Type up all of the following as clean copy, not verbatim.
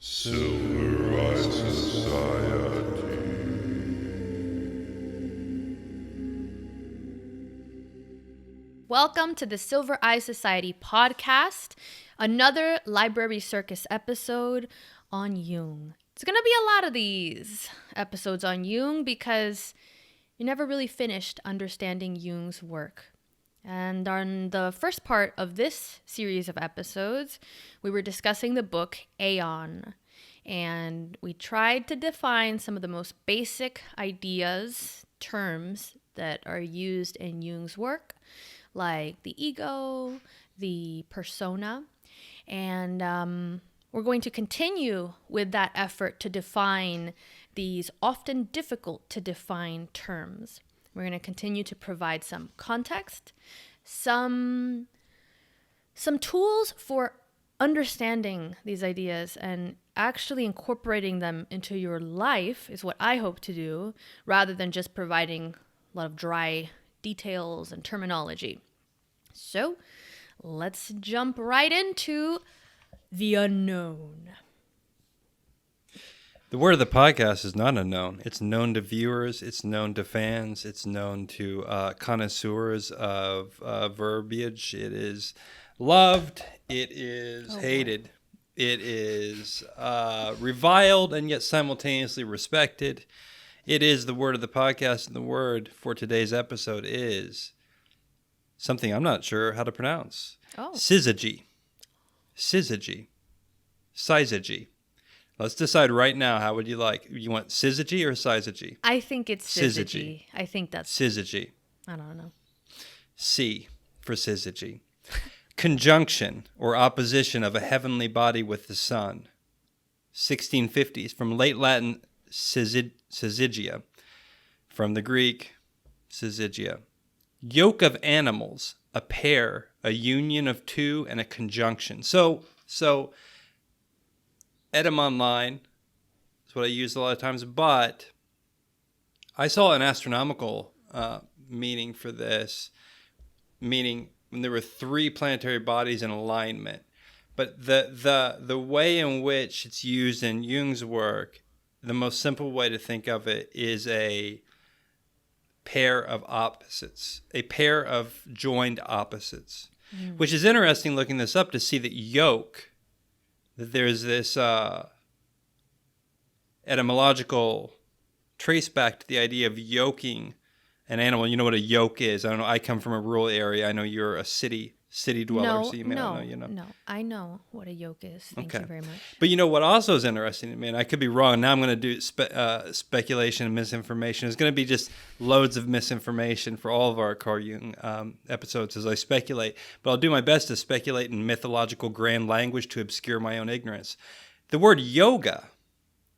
Silver Eye Society. Welcome to the Silver Eye Society podcast, another Library Circus episode on Jung. It's going to be a lot of these episodes on Jung because you never really finished understanding Jung's work. And on the first part of this series of episodes, we were discussing the book Aeon. And we tried to define some of the most basic ideas, terms that are used in Jung's work, like the ego, the persona. And we're going to continue with that effort to define these often difficult to define terms. We're going to continue to provide some context, some tools for understanding these ideas and actually incorporating them into your life is what I hope to do, rather than just providing a lot of dry details and terminology. So let's jump right into the unknown. The word of the podcast is not unknown. It's known to viewers. It's known to fans. It's known to connoisseurs of verbiage. It is loved. It is hated. It is reviled and yet simultaneously respected. It is the word of the podcast, and the word for today's episode is something I'm not sure how to pronounce. Syzygy. Syzygy. Syzygy. Let's decide right now. How would you like? You want Syzygy or Syzygy? I think it's Syzygy. I think that's... Syzygy. I don't know. C for Syzygy. Conjunction or opposition of a heavenly body with the sun. 1650s. From late Latin, Syzygia. From the Greek, Syzygia. Yoke of animals. A pair. A union of two and a conjunction. So Edom Online is what I use a lot of times, but I saw an astronomical meaning for this, meaning when there were three planetary bodies in alignment. But the way in which it's used in Jung's work, the most simple way to think of it is a pair of opposites, a pair of joined opposites, which is interesting looking this up to see that yoke, that there's this etymological trace back to the idea of yoking an animal. You know what a yoke is. I don't know. I come from a rural area. I know you're a city dweller, so you may not know. You know. No, I know what a yoke is. Thank you very much. But you know what also is interesting to me, and I could be wrong. Now I'm going to do speculation and misinformation. It's going to be just loads of misinformation for all of our Carl Jung episodes as I speculate. But I'll do my best to speculate in mythological grand language to obscure my own ignorance. The word yoga,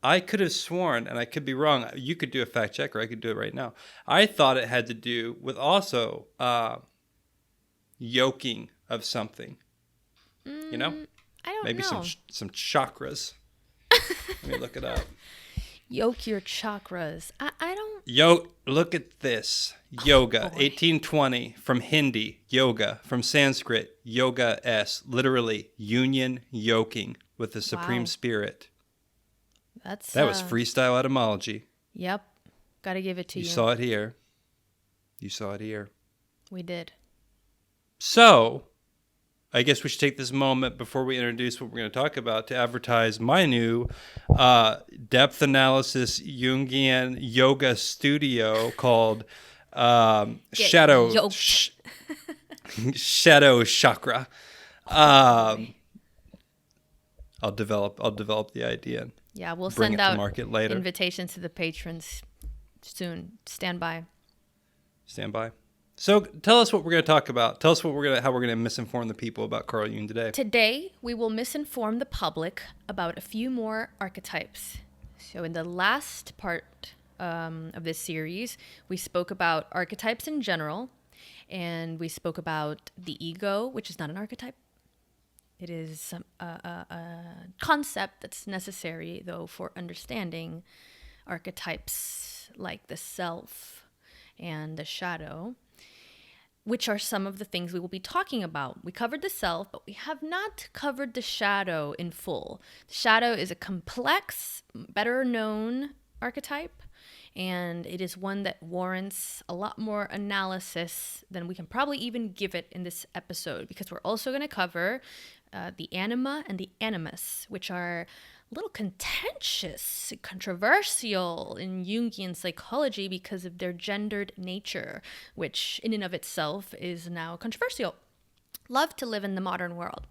I could have sworn, and I could be wrong. You could do a fact check, or I could do it right now. I thought it had to do with also yoking of something. You know? I don't Maybe know. some chakras. Let me look it up. Yoke your chakras. I don't... Look at this. Yoga, 1820, from Hindi, yoga, from Sanskrit, yoga-s, literally union, yoking with the Supreme Spirit. That was freestyle etymology. Yep. Gotta give it to you. You saw it here. We did. So, I guess we should take this moment before we introduce what we're going to talk about to advertise my new depth analysis Jungian yoga studio called Shadow Chakra. I'll develop the idea. Yeah, we'll bring send it out to market later. Invitations to the patrons soon. Stand by. So tell us what we're going to talk about. Tell us how we're going to misinform the people about Carl Jung today. Today, we will misinform the public about a few more archetypes. So in the last part of this series, we spoke about archetypes in general, and we spoke about the ego, which is not an archetype. It is a concept that's necessary, though, for understanding archetypes like the self and the shadow. which are some of the things we will be talking about. We covered the self, but we have not covered the shadow in full. The shadow is a complex, better known archetype, and it is one that warrants a lot more analysis than we can probably even give it in this episode, because we're also going to cover the anima and the animus, which are a little contentious, controversial in Jungian psychology because of their gendered nature, which in and of itself is now controversial. Love to live in the modern world.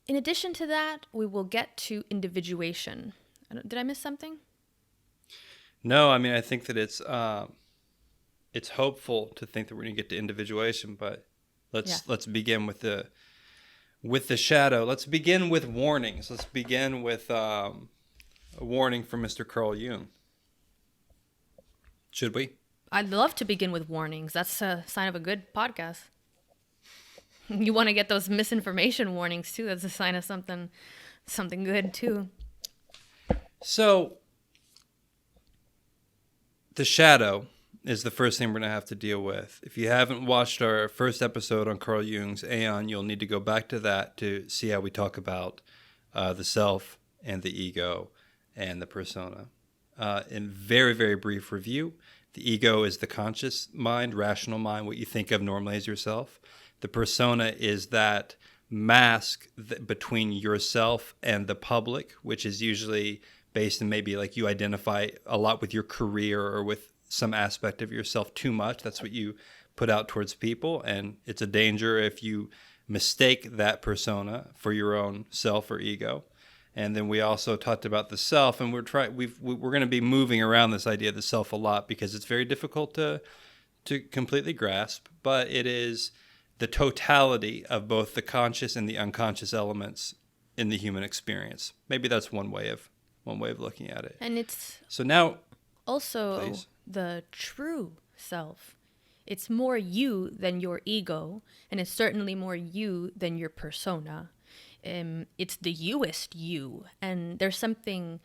In addition to that, we will get to individuation. Did I miss something? No, I mean, I think that it's hopeful to think that we're going to get to individuation, but let's begin with the shadow. Let's begin with warnings. Let's begin with a warning from Mr. Carl Jung. Should we? I'd love to begin with warnings. That's a sign of a good podcast. You want to get those misinformation warnings too. That's a sign of something good too. So, the shadow is the first thing we're going to have to deal with. If you haven't watched our first episode on Carl Jung's Aeon, you'll need to go back to that to see how we talk about the self and the ego and the persona. In very, very brief review, the ego is the conscious mind, rational mind, what you think of normally as yourself. The persona is that mask between yourself and the public, which is usually based in maybe like you identify a lot with your career or with some aspect of yourself too much. That's what you put out towards people. And it's a danger if you mistake that persona for your own self or ego. And then we also talked about the self, and we're going to be moving around this idea of the self a lot because it's very difficult to completely grasp, but it is the totality of both the conscious and the unconscious elements in the human experience. Maybe that's one way of looking at it. And it's so now also please. The true self. It's more you than your ego, and it's certainly more you than your persona. It's the youest you, and there's something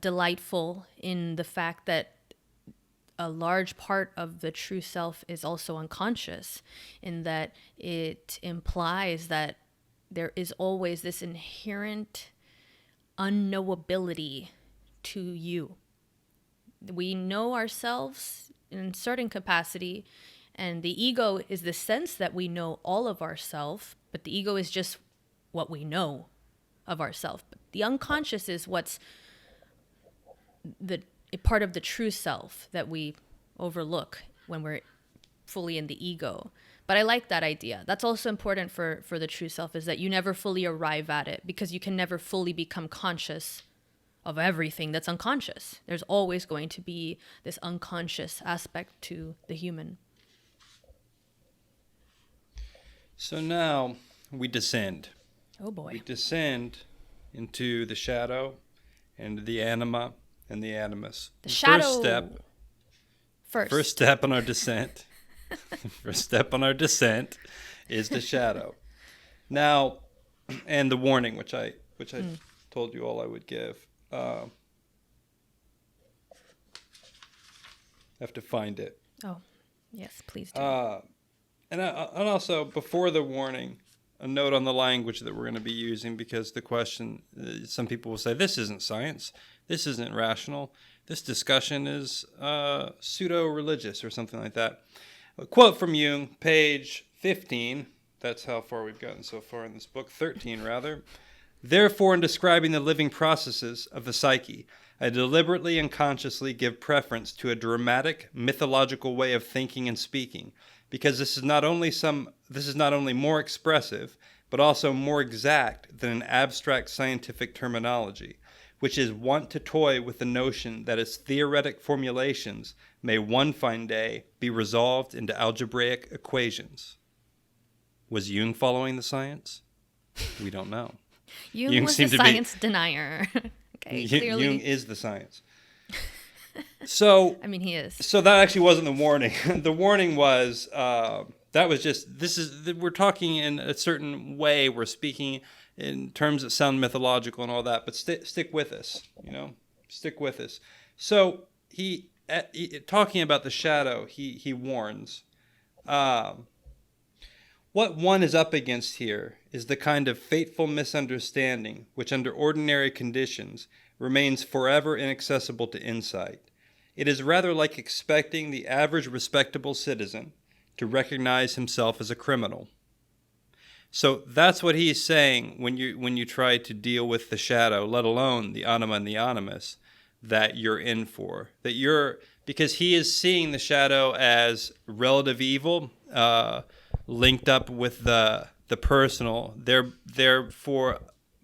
delightful in the fact that a large part of the true self is also unconscious, in that it implies that there is always this inherent unknowability to you. We know ourselves in a certain capacity, and the ego is the sense that we know all of ourselves, but the ego is just what we know of ourselves. But the unconscious is what's the part of the true self that we overlook when we're fully in the ego. But I like that idea. That's also important for the true self, is that you never fully arrive at it, because you can never fully become conscious of everything that's unconscious. There's always going to be this unconscious aspect to the human. So now we descend. Oh boy. We descend into the shadow and the anima and the animus. The shadow. First step on our descent. First step on our descent is the shadow. Now, and the warning, which I told you all I would give. I have to find it. Oh, yes, please do. And also, before the warning, a note on the language that we're going to be using, because the question, some people will say, this isn't science, this isn't rational, this discussion is pseudo-religious or something like that. A quote from Jung, page 15, that's how far we've gotten so far in this book, 13 rather. Therefore, in describing the living processes of the psyche, I deliberately and consciously give preference to a dramatic, mythological way of thinking and speaking, because this is not only more expressive, but also more exact than an abstract scientific terminology, which is wont to toy with the notion that its theoretic formulations may one fine day be resolved into algebraic equations. Was Jung following the science? We don't know. Jung was a science denier. Okay, clearly. Jung is the science. So I mean, he is. So that actually wasn't the warning. The warning was that was just we're talking in a certain way. We're speaking in terms that sound mythological and all that, but stick with us. Stick with us. So he talking about the shadow. He warns Um, what one is up against here is the kind of fateful misunderstanding which under ordinary conditions remains forever inaccessible to insight. It is rather like expecting the average respectable citizen to recognize himself as a criminal. So that's what he's saying when you try to deal with the shadow, let alone the anima and the animus, that you're in for. Because he is seeing the shadow as relative evil, linked up with the personal. They're therefore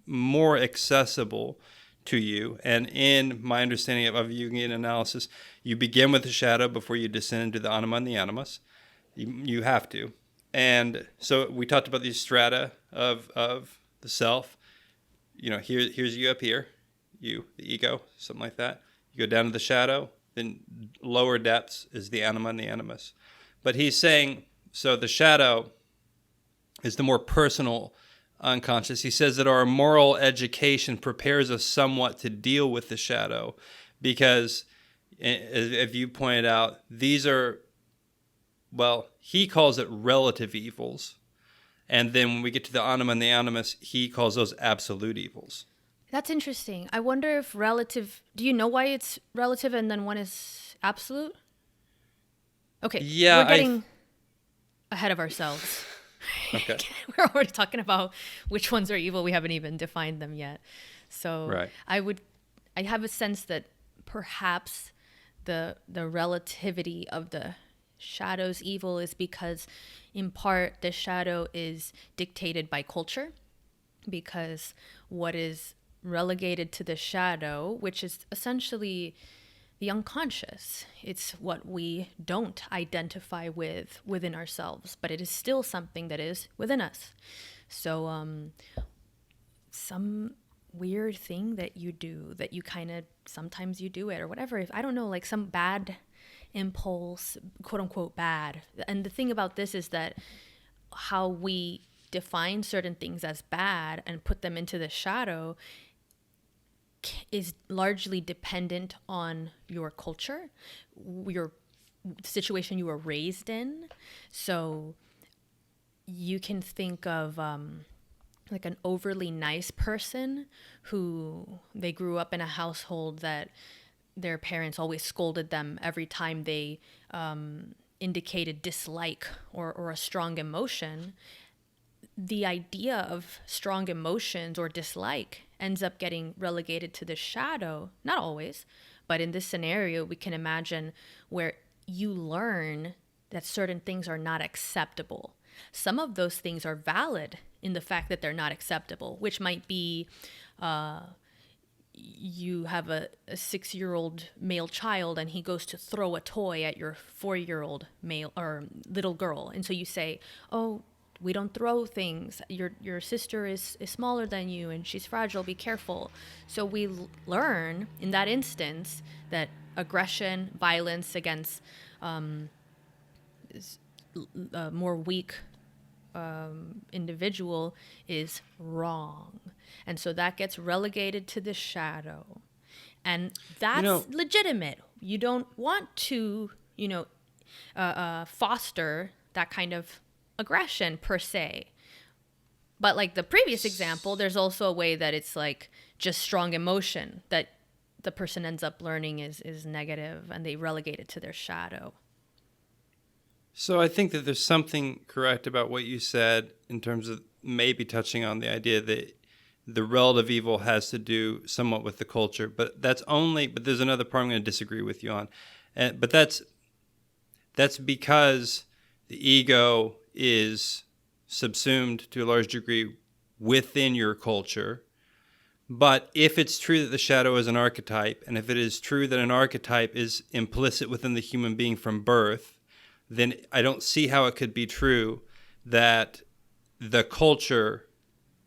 more accessible to you. And in my understanding of Jungian analysis, you begin with the shadow before you descend into the anima and the animus. You have to. And so we talked about these strata of the self. Here's you up here, you, the ego, something like that. You go down to the shadow, then lower depths is the anima and the animus. But he's saying, so the shadow is the more personal unconscious. He says that our moral education prepares us somewhat to deal with the shadow because, as you pointed out, these are, well, he calls it relative evils. And then when we get to the anima and the animus, he calls those absolute evils. That's interesting. I wonder if relative, do you know why it's relative and then one is absolute? Okay, yeah, we're getting ahead of ourselves. Okay. We're already talking about which ones are evil. We haven't even defined them yet. So right. I have a sense that perhaps the relativity of the shadow's evil is because in part the shadow is dictated by culture, because what is relegated to the shadow, which is essentially the unconscious, it's what we don't identify with within ourselves, but it is still something that is within us. So some weird thing that you do that you kind of sometimes you do it or whatever, if I don't know, like some bad impulse, quote unquote bad. And the thing about this is that how we define certain things as bad and put them into the shadow is largely dependent on your culture, your situation you were raised in. So you can think of like an overly nice person who they grew up in a household that their parents always scolded them every time they indicated dislike or a strong emotion. The idea of strong emotions or dislike ends up getting relegated to the shadow. Not always, but in this scenario, we can imagine where you learn that certain things are not acceptable. Some of those things are valid in the fact that they're not acceptable, which might be you have a 6-year-old male child and he goes to throw a toy at your 4-year-old male or little girl. And so you say, oh, we don't throw things. Your sister is smaller than you and she's fragile. Be careful. So we learn in that instance that aggression, violence against more weak individual is wrong. And so that gets relegated to the shadow. And that's legitimate. You don't want to, foster that kind of aggression per se. But like the previous example, there's also a way that it's like just strong emotion that the person ends up learning is negative and they relegate it to their shadow. So I think that there's something correct about what you said in terms of maybe touching on the idea that the relative evil has to do somewhat with the culture, but there's another part I'm going to disagree with you on. But that's because the ego is subsumed to a large degree within your culture. But if it's true that the shadow is an archetype, and if it is true that an archetype is implicit within the human being from birth, then I don't see how it could be true that the culture,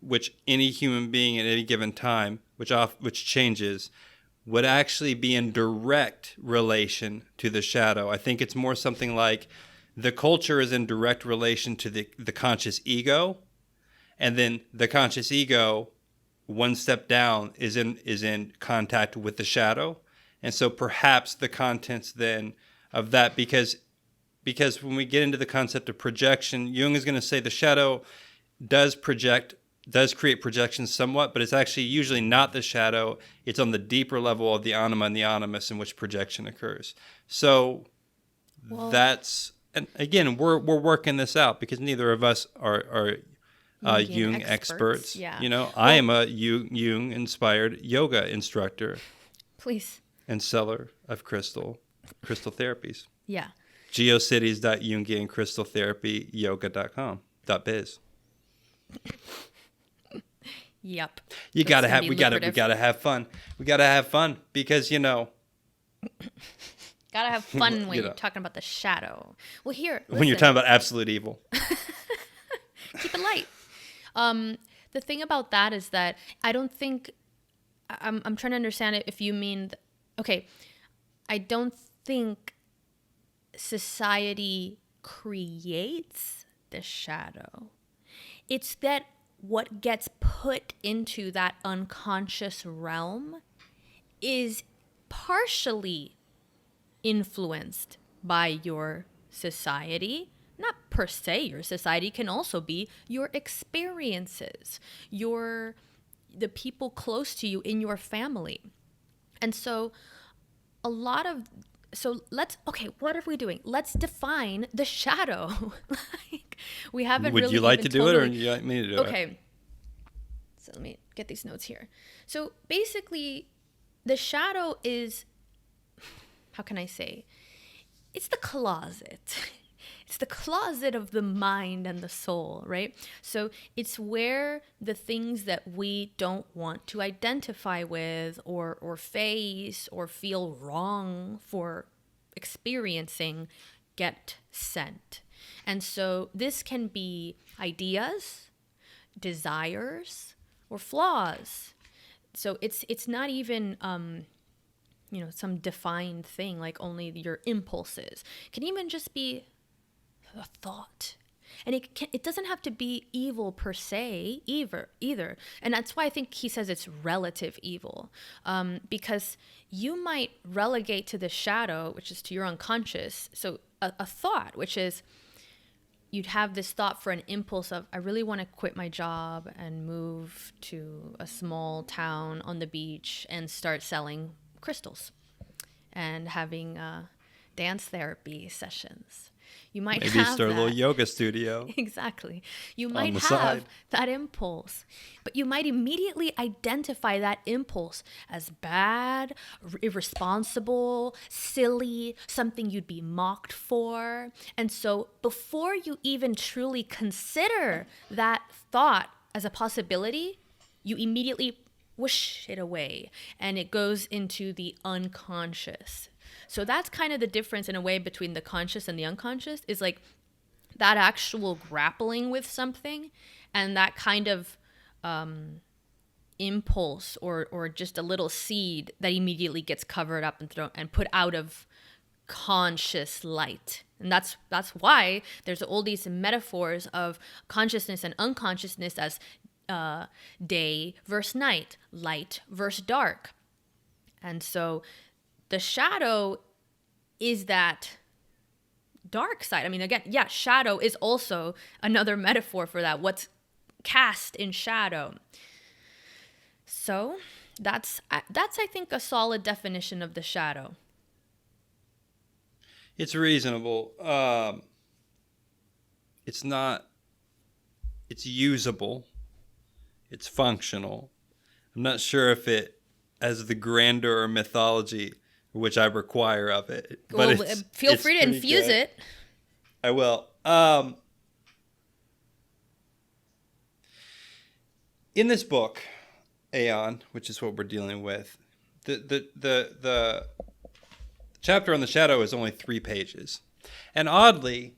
which any human being at any given time, which changes, would actually be in direct relation to the shadow. I think it's more something like the culture is in direct relation to the conscious ego, and then the conscious ego, one step down, is in contact with the shadow. And so perhaps the contents then of that, because because when we get into the concept of projection, Jung is going to say the shadow does create projections somewhat, but it's actually usually not the shadow. It's on the deeper level of the anima and the animus in which projection occurs. So and again, we're working this out because neither of us are Jung experts. Yeah. I am a Jung-inspired yoga instructor. Please. And seller of crystal therapies. Yeah. geocities.jungiancrystaltherapyyoga.com.biz. Yep. We gotta have fun. We gotta have fun because gotta have fun when you're talking about the shadow. Well, listen. When you're talking about absolute evil. Keep it light. The thing about that is that I don't think I'm trying to understand it if you mean I don't think society creates the shadow. It's that what gets put into that unconscious realm is partially influenced by your society. Not per se your society, can also be your experiences, the people close to you in your family. And so what are we doing? Let's define the shadow. We haven't really. Would you like to do it, or would you like me to do it? Okay. So let me get these notes here. So basically, the shadow is, how can I say? It's the closet. It's the closet of the mind and the soul, right? So it's where the things that we don't want to identify with or face or feel wrong for experiencing get sent. And so this can be ideas, desires, or flaws. So it's not even some defined thing like only your impulses. It can even just be a thought. And it doesn't have to be evil per se either. And that's why I think he says it's relative evil. Because you might relegate to the shadow, which is to your unconscious. So a thought, which is you'd have this thought for an impulse of, I really want to quit my job and move to a small town on the beach and start selling crystals and having dance therapy sessions. You might maybe start a little yoga studio. Exactly. You might have that impulse, but you might immediately identify that impulse as bad, irresponsible, silly, something you'd be mocked for. And so before you even truly consider that thought as a possibility, you immediately whoosh it away and it goes into the unconscious. So that's kind of the difference in a way between the conscious and the unconscious, is like that actual grappling with something and that kind of impulse or just a little seed that immediately gets covered up and thrown and put out of conscious light. And that's why there's all these metaphors of consciousness and unconsciousness as day versus night, light versus dark. And so the shadow is that dark side. I mean, again, yeah, shadow is also another metaphor for that. What's cast in shadow. So that's I think a solid definition of the shadow. It's reasonable. It's usable. It's functional. I'm not sure if it has the grandeur or mythology which I require of it. But well, feel free to infuse it. I will. In this book, Aeon, which is what we're dealing with, the chapter on the shadow is only 3 pages. And oddly,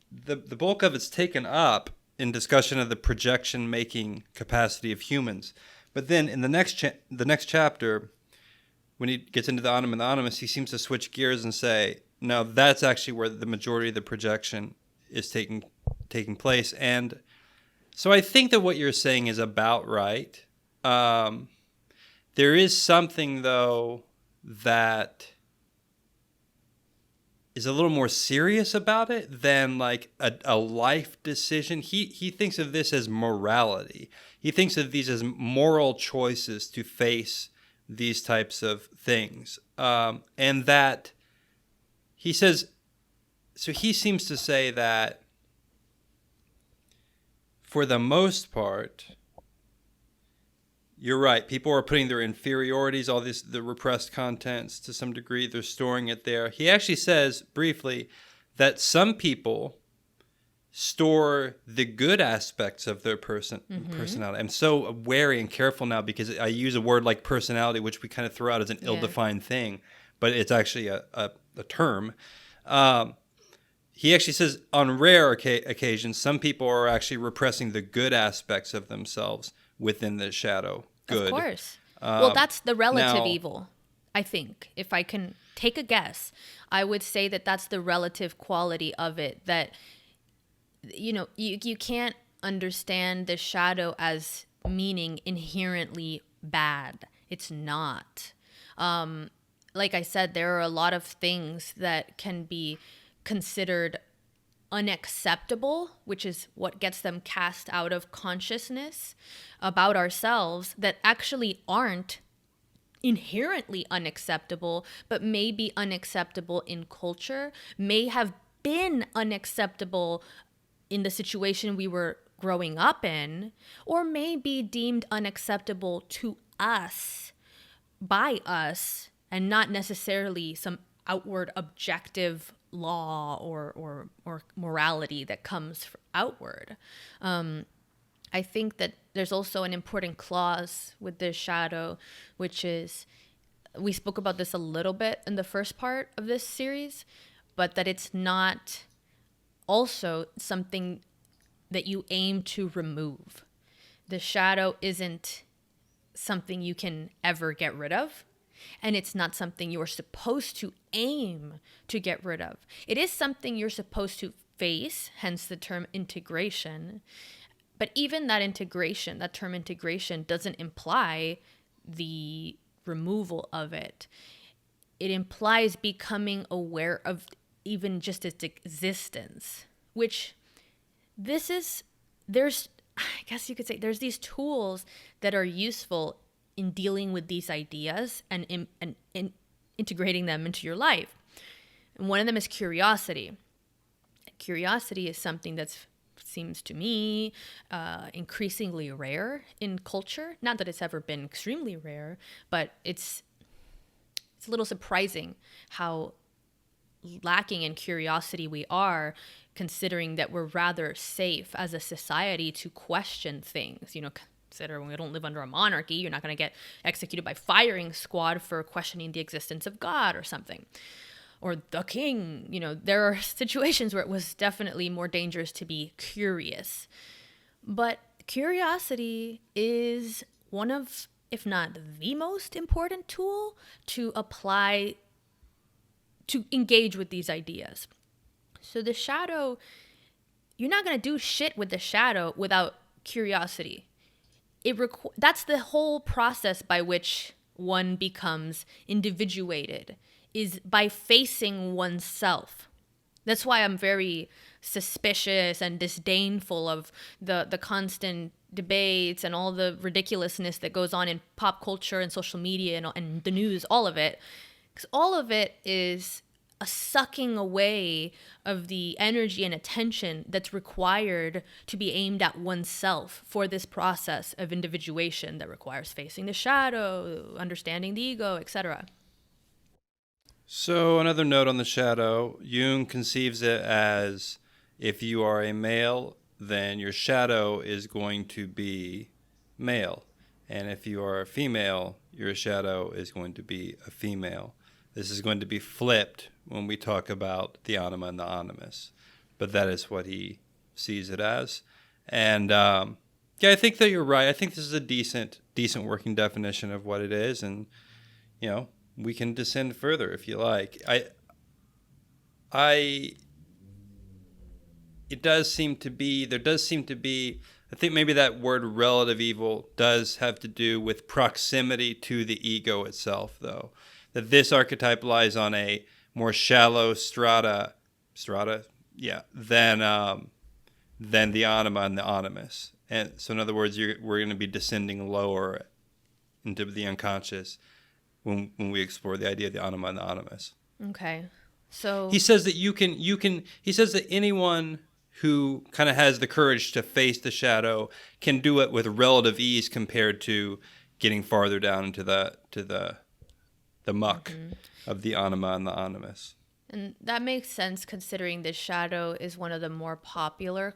the bulk of it's taken up in discussion of the projection-making capacity of humans. But then in the next chapter, when he gets into the anima and the animus, he seems to switch gears and say, no, that's actually where the majority of the projection is taking place. And so I think that what you're saying is about right. There is something, though, that is a little more serious about it than like a life decision. He thinks of this as morality. He thinks of these as moral choices to face these types of things. And that he says, so he seems to say that for the most part, you're right. People are putting their inferiorities, all this, the repressed contents to some degree, they're storing it there. He actually says briefly that some people store the good aspects of their personality. I'm so wary and careful now because I use a word like personality, which we kind of throw out as an ill-defined thing, but it's actually a term. He actually says on rare occasions, some people are actually repressing the good aspects of themselves within the shadow. Good. Of course. Well, that's the relative evil, I think. If I can take a guess, I would say that that's the relative quality of it. That, you can't understand the shadow as meaning inherently bad. It's not. Like I said, there are a lot of things that can be considered unacceptable, which is what gets them cast out of consciousness about ourselves, that actually aren't inherently unacceptable, but may be unacceptable in culture, may have been unacceptable in the situation we were growing up in, or may be deemed unacceptable to us, by us, and not necessarily some outward objective law or morality that comes outward. I think that there's also an important clause with this shadow, which is, we spoke about this a little bit in the first part of this series, but that it's not also something that you aim to remove. The shadow isn't something you can ever get rid of. And it's not something you're supposed to aim to get rid of. It is something you're supposed to face, hence the term integration. But even that integration, that term integration, doesn't imply the removal of it. It implies becoming aware of even just its existence, which I guess you could say, there's these tools that are useful in dealing with these ideas and integrating them into your life. And one of them is curiosity. Curiosity is something that seems to me increasingly rare in culture. Not that it's ever been extremely rare, but it's a little surprising how lacking in curiosity we are, considering that we're rather safe as a society to question things. Consider we don't live under a monarchy, you're not going to get executed by firing squad for questioning the existence of God or something, or the king. There are situations where it was definitely more dangerous to be curious. But curiosity is one of, if not the most important tool to apply, to engage with these ideas. So the shadow, you're not going to do shit with the shadow without curiosity. That's the whole process by which one becomes individuated, is by facing oneself. That's why I'm very suspicious and disdainful of the constant debates and all the ridiculousness that goes on in pop culture and social media and the news, all of it. Because all of it is a sucking away of the energy and attention that's required to be aimed at oneself for this process of individuation that requires facing the shadow, understanding the ego, etc. So another note on the shadow, Jung conceives it as, if you are a male, then your shadow is going to be male. And if you are a female, your shadow is going to be a female. This is going to be flipped when we talk about the anima and the animus. But that is what he sees it as. And I think that you're right. I think this is a decent working definition of what it is. And, we can descend further if you like. There does seem to be, I think maybe that word relative evil does have to do with proximity to the ego itself, though. That this archetype lies on a more shallow strata, than the anima and the animus. And so, in other words, we're going to be descending lower into the unconscious when we explore the idea of the anima and the animus. Okay. So he says that he says that anyone who kind of has the courage to face the shadow can do it with relative ease compared to getting farther down into the muck of the anima and the animus. And that makes sense considering the shadow is one of the more popular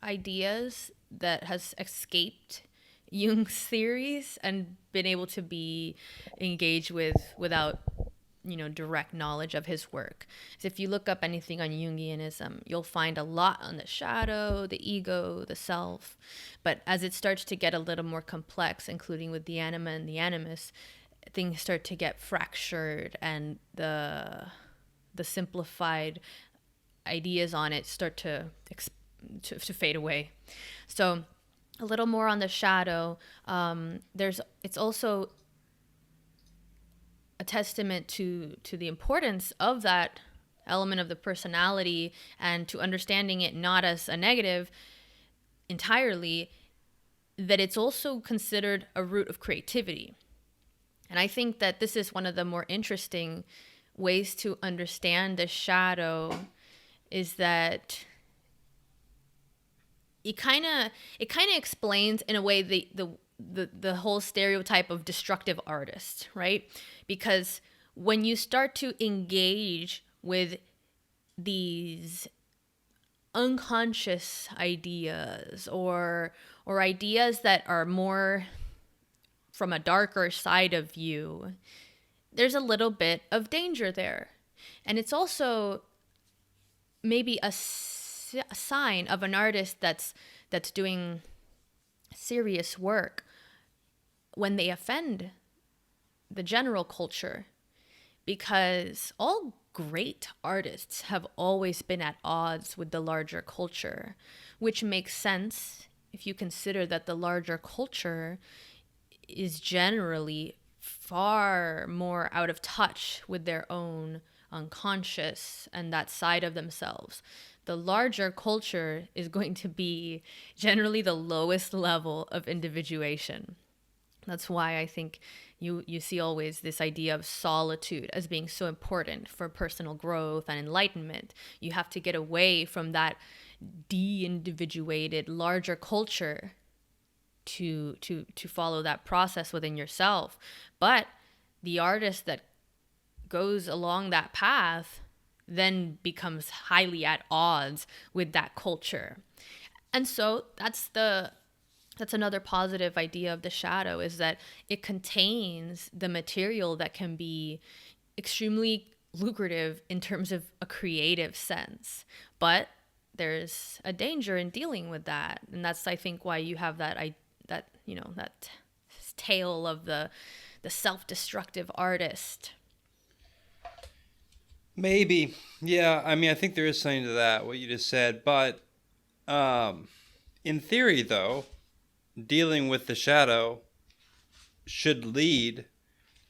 ideas that has escaped Jung's theories and been able to be engaged with without, direct knowledge of his work. So if you look up anything on Jungianism, you'll find a lot on the shadow, the ego, the self. But as it starts to get a little more complex, including with the anima and the animus, things start to get fractured, and the simplified ideas on it start to fade away. So a little more on the shadow. It's also a testament to the importance of that element of the personality, and to understanding it not as a negative entirely, that it's also considered a root of creativity. And I think that this is one of the more interesting ways to understand the shadow, is that it kind of explains in a way the whole stereotype of destructive artist, right? Because when you start to engage with these unconscious ideas, or ideas that are more from a darker side of you, there's a little bit of danger there. And it's also maybe a sign of an artist that's doing serious work when they offend the general culture, because all great artists have always been at odds with the larger culture, which makes sense if you consider that the larger culture is generally far more out of touch with their own unconscious and that side of themselves. The larger culture is going to be generally the lowest level of individuation. That's why I think you see always this idea of solitude as being so important for personal growth and enlightenment. You have to get away from that de-individuated larger culture to follow that process within yourself. But the artist that goes along that path then becomes highly at odds with that culture. And so that's another positive idea of the shadow, is that it contains the material that can be extremely lucrative in terms of a creative sense. But there's a danger in dealing with that. And that's, I think, why you have that tale of the self-destructive artist. Maybe. Yeah, I mean, I think there is something to that, what you just said. But in theory, though, dealing with the shadow should lead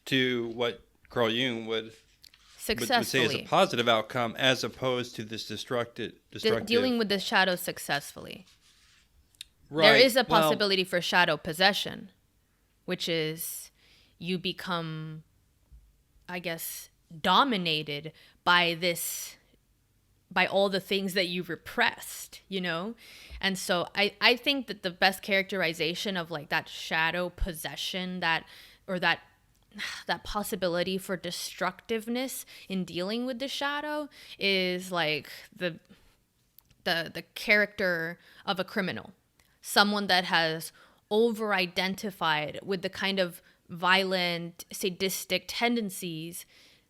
to what Carl Jung would say is a positive outcome, as opposed to this destructive... Dealing with the shadow successfully. Right. There is a possibility for shadow possession, which is you become, I guess, dominated by all the things that you repressed, And so I think that the best characterization of like that shadow possession, that possibility for destructiveness in dealing with the shadow, is like the character of a criminal, someone that has over-identified with the kind of violent, sadistic tendencies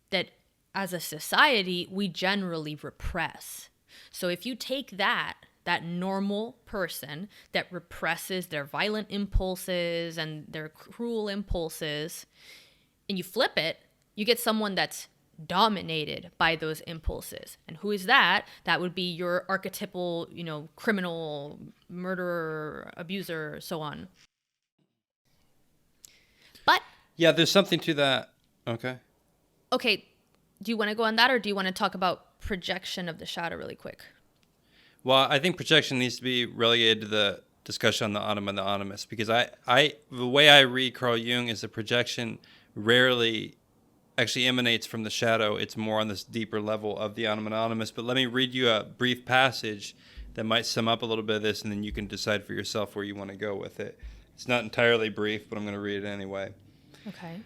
that as a society we generally repress. So if you take that normal person that represses their violent impulses and their cruel impulses, and you flip it, you get someone that's dominated by those impulses. And who is that? That would be your archetypal, criminal, murderer, abuser, so on. But yeah, there's something to that. Okay. do you want to go on that, or do you want to talk about projection of the shadow really quick? Well, I think projection needs to be relegated to the discussion on the anima and the animus, because the way I read Carl Jung is the projection rarely actually emanates from the shadow. It's more on this deeper level of the anima and animus. But let me read you a brief passage that might sum up a little bit of this, and then you can decide for yourself where you want to go with it. It's not entirely brief, but I'm going to read it anyway. Okay.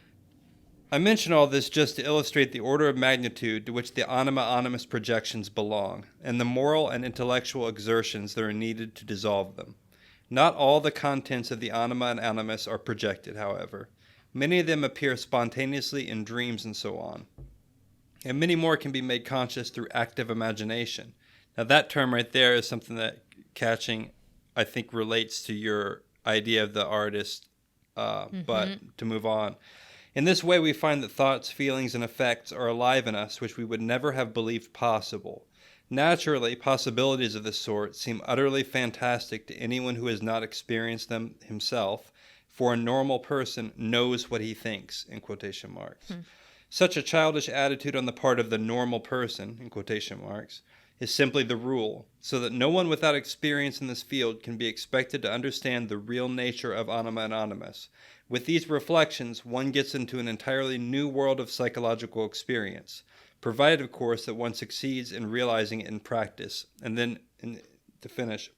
I mention all this just to illustrate the order of magnitude to which the anima-animus projections belong, and the moral and intellectual exertions that are needed to dissolve them. Not all the contents of the anima and animus are projected, however. Many of them appear spontaneously in dreams and so on. And many more can be made conscious through active imagination. Now that term right there is something that Catching, I think, relates to your idea of the artist, but to move on. In this way, we find that thoughts, feelings, and effects are alive in us, which we would never have believed possible. Naturally, possibilities of this sort seem utterly fantastic to anyone who has not experienced them himself, for a normal person knows what he thinks, in quotation marks. Such a childish attitude on the part of the normal person, in quotation marks, is simply the rule, so that no one without experience in this field can be expected to understand the real nature of anima and animus. With these reflections, one gets into an entirely new world of psychological experience, provided, of course, that one succeeds in realizing it in practice. And then, to finish,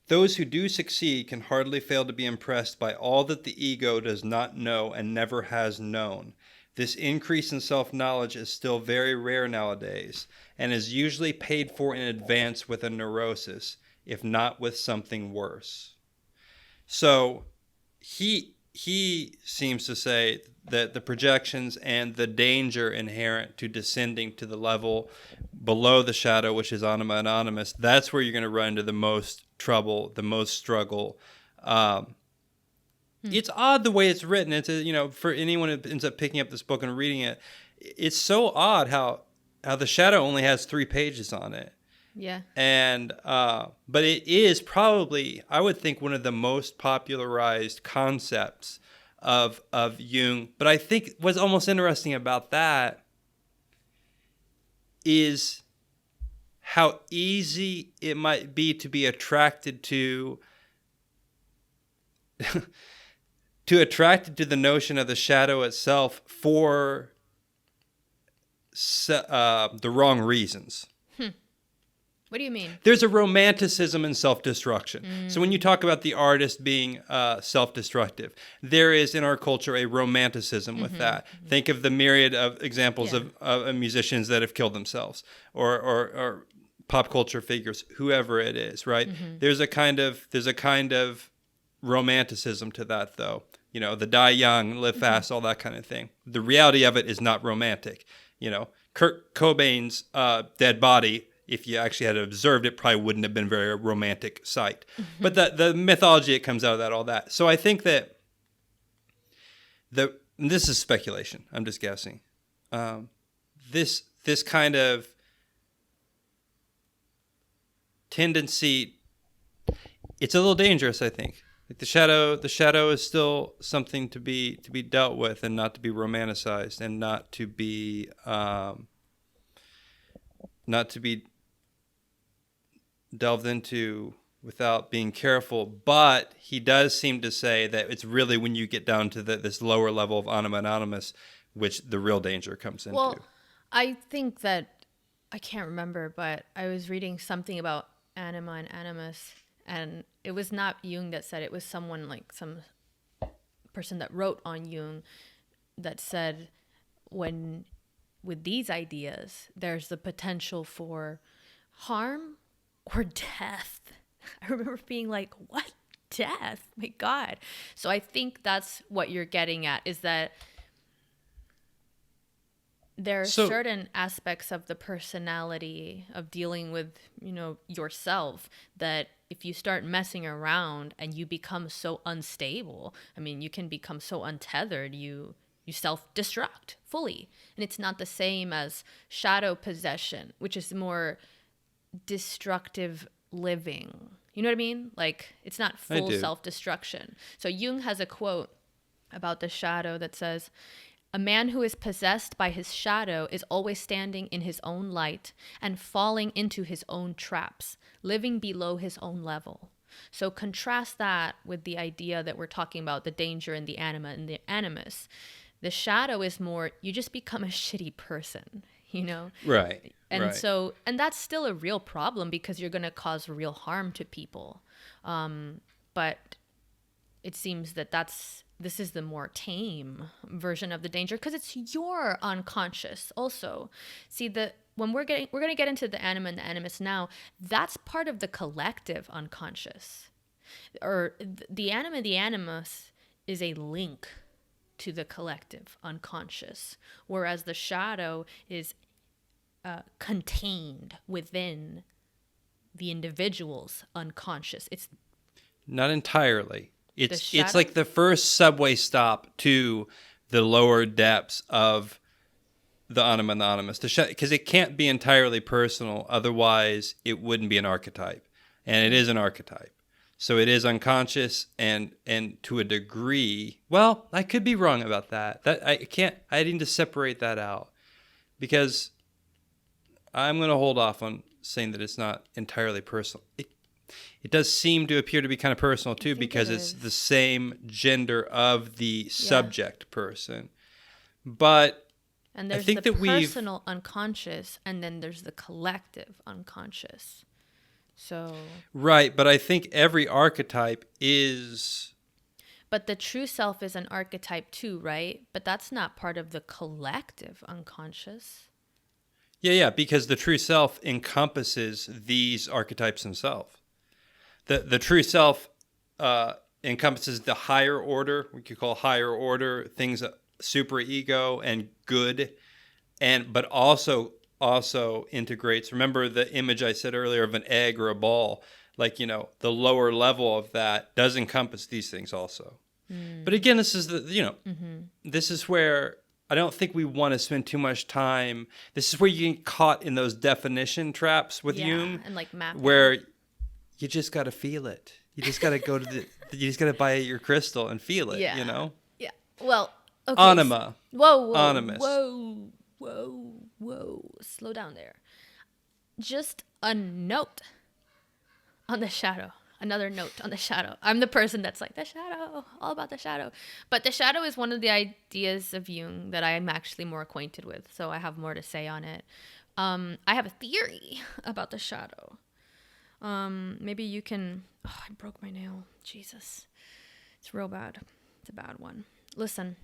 those who do succeed can hardly fail to be impressed by all that the ego does not know and never has known. This increase in self-knowledge is still very rare nowadays, and is usually paid for in advance with a neurosis, if not with something worse. So he seems to say that the projections and the danger inherent to descending to the level below the shadow, which is anima and animus, that's where you're going to run into the most trouble, the most struggle. It's odd the way it's written. It's for anyone who ends up picking up this book and reading it, it's so odd how the shadow only has 3 pages on it. Yeah. And but it is probably, I would think, one of the most popularized concepts of Jung. But I think what's almost interesting about that is how easy it might be to be attracted to the notion of the shadow itself for the wrong reasons. What do you mean? There's a romanticism and self-destruction. So when you talk about the artist being self-destructive, there is in our culture a romanticism with that. Think of the myriad of examples of musicians that have killed themselves, or pop culture figures, whoever it is, right? There's a kind of romanticism to that, though. The die young, live fast, all that kind of thing. The reality of it is not romantic. Kurt Cobain's dead body, if you actually had observed it, probably wouldn't have been a very romantic sight. But the mythology that comes out of that, all that. So I think that this is speculation. I'm just guessing. This kind of tendency, it's a little dangerous, I think. Like the shadow is still something to be dealt with, and not to be romanticized, and not to be delved into without being careful. But he does seem to say that it's really when you get down to this lower level of anima and animus, which the real danger comes into. Well, I think that, I can't remember, but I was reading something about anima and animus, and it was not Jung that said it. It was someone, like some person that wrote on Jung, that said with these ideas, there's the potential for harm or death. I remember being like, what? Death? My God. So I think that's what you're getting at, is that there are certain aspects of the personality of dealing with, yourself, that if you start messing around and you become so unstable, you can become so untethered, you self-destruct fully. And it's not the same as shadow possession, which is more destructive living. You know what I mean? Like, it's not full self-destruction. So Jung has a quote about the shadow that says, A man who is possessed by his shadow is always standing in his own light and falling into his own traps, living below his own level. So contrast that with the idea that we're talking about, the danger in the anima and the animus. The shadow is more, you just become a shitty person, you know? Right. And right. so, and that's still a real problem because you're going to cause real harm to people. But it seems that this is the more tame version of the danger because it's your unconscious also. See, when we're going to get into the anima and the animus now, that's part of the collective unconscious. Or the anima, the animus is a link to the collective unconscious, whereas the shadow is contained within the individual's unconscious. It's not entirely. It's shadow? like the first subway stop to the lower depths of the anima and the animus, because it can't be entirely personal. Otherwise, it wouldn't be an archetype, and it is an archetype. So it is unconscious, and to a degree. Well, I could be wrong about that. I need to separate that out because I'm going to hold off on saying that it's not entirely personal. It does seem to appear to be kind of personal too, because it's the same gender of the subject person. But and there's I think the that personal unconscious, and then there's the collective unconscious. So right, but I think every archetype is. But the true self is an archetype too, right? But that's not part of the collective unconscious. Yeah, because the true self encompasses these archetypes themselves. The true self encompasses the higher order, we could call higher order things, super ego and good, but also integrates. Remember the image I said earlier of an egg or a ball? Like, the lower level of that does encompass these things also. But again, this is this is where I don't think we want to spend too much time. This is where you get caught in those definition traps with Jung, and like mapping. where you just got to feel it. You just got to go to you just got to buy your crystal and feel it, Yeah. Well, okay. Anima. Whoa. Animus. Whoa. Slow down there. Just a note on the shadow. Another note on the shadow. I'm the person that's like, the shadow, all about the shadow. But the shadow is one of the ideas of Jung that I'm actually more acquainted with, so I have more to say on it. I have a theory about the shadow. Maybe you can. Oh, I broke my nail. Jesus. It's real bad. It's a bad one. Listen.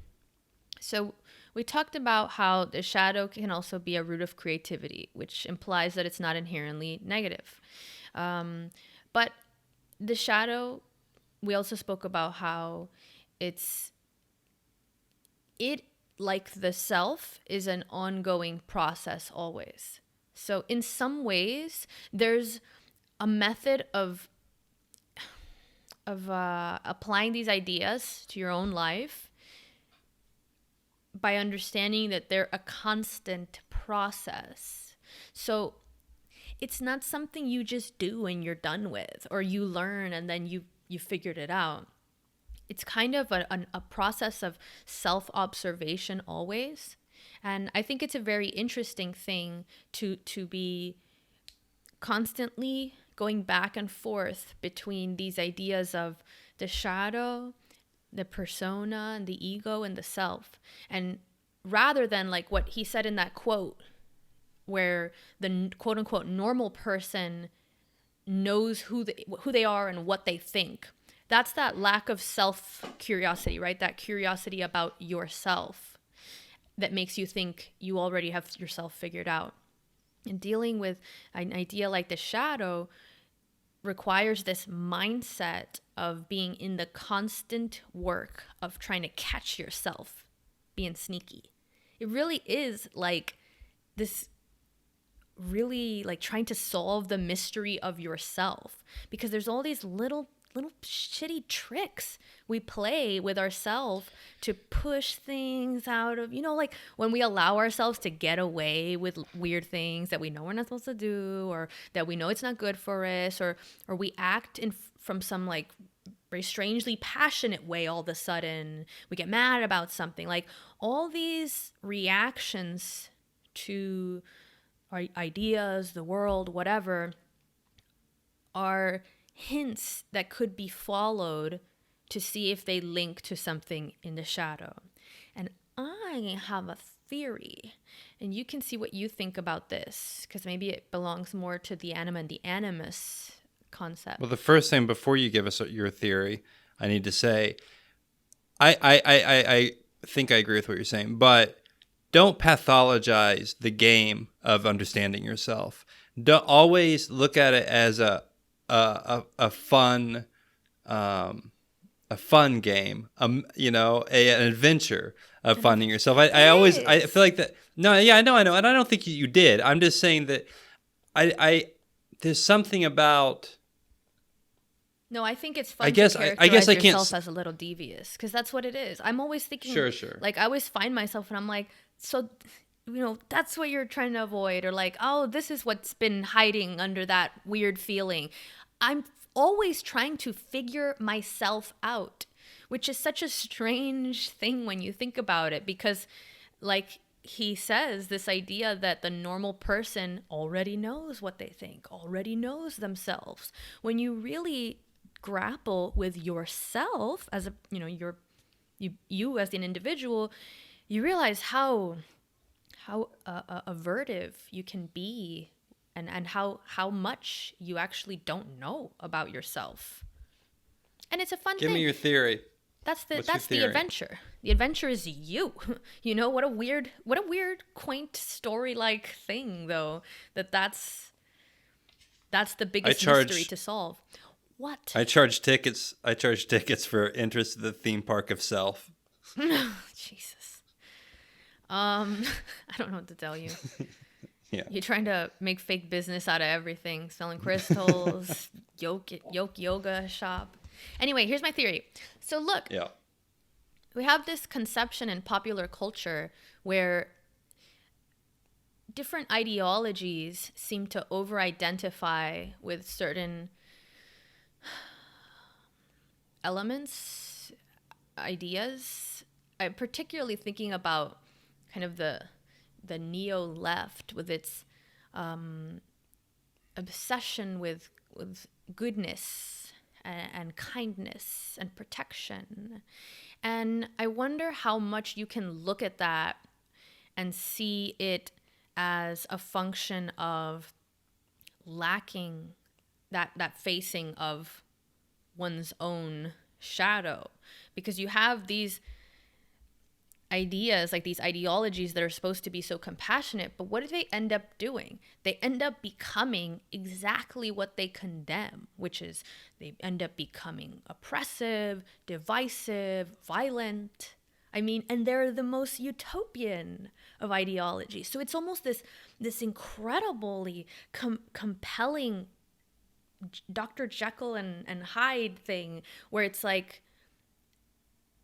So we talked about how the shadow can also be a root of creativity, which implies that it's not inherently negative. But the shadow, we also spoke about how it, like the self, is an ongoing process always. So in some ways, there's a method of applying these ideas to your own life by understanding that they're a constant process. So it's not something you just do and you're done with, or you learn and then you figured it out. It's kind of a process of self-observation always. And I think it's a very interesting thing to be constantly going back and forth between these ideas of the shadow, the persona, and the ego, and the self. And rather than like what he said in that quote, where the quote unquote normal person knows who they are and what they think. That's that lack of self curiosity, right? That curiosity about yourself that makes you think you already have yourself figured out. And dealing with an idea like the shadow requires this mindset of being in the constant work of trying to catch yourself being sneaky. It really is like this, really like trying to solve the mystery of yourself, because there's all these little shitty tricks we play with ourselves to push things out of, like when we allow ourselves to get away with weird things that we know we're not supposed to do, or that we know it's not good for us, or we act from some like very strangely passionate way all of a sudden. We get mad about something. Like all these reactions to our ideas, the world, whatever, are hints that could be followed to see if they link to something in the shadow. And I have a theory, and you can see what you think about this, because maybe it belongs more to the anima and the animus concept. Well, the first thing before you give us your theory, I need to say, I think I agree with what you're saying, but don't pathologize the game of understanding yourself. Don't always look at it as a fun game, an adventure of finding yourself. I feel like that. No, yeah, I know, and I don't think you did. I'm just saying that there's something about. No, I think it's fun to characterize yourself as a little devious, because that's what it is. I'm always thinking, sure. Like, I always find myself and I'm like, so, that's what you're trying to avoid, or like, oh, this is what's been hiding under that weird feeling. I'm always trying to figure myself out, which is such a strange thing when you think about it, because like he says, this idea that the normal person already knows what they think, already knows themselves. When you really grapple with yourself as you as an individual, you realize how avertive you can be, and how much you actually don't know about yourself. And it's a fun thing. Give me your theory. That's the adventure. The adventure is you. What a weird quaint story like thing though. That's the biggest mystery to solve. What? I charge tickets for interest in the theme park of self. Jesus. I don't know what to tell you. Yeah. You're trying to make fake business out of everything, selling crystals, yoga shop. Anyway, here's my theory. So look, we have this conception in popular culture where different ideologies seem to over-identify with certain elements, ideas. I'm particularly thinking about kind of the neo-left with its obsession with goodness and kindness and protection. And I wonder how much you can look at that and see it as a function of lacking that facing of one's own shadow. Because you have these ideas, like these ideologies that are supposed to be so compassionate, but what do they end up doing? They end up becoming exactly what they condemn, which is they end up becoming oppressive, divisive, violent. I mean, and they're the most utopian of ideologies. So it's almost this incredibly compelling Dr. Jekyll and Hyde thing, where it's like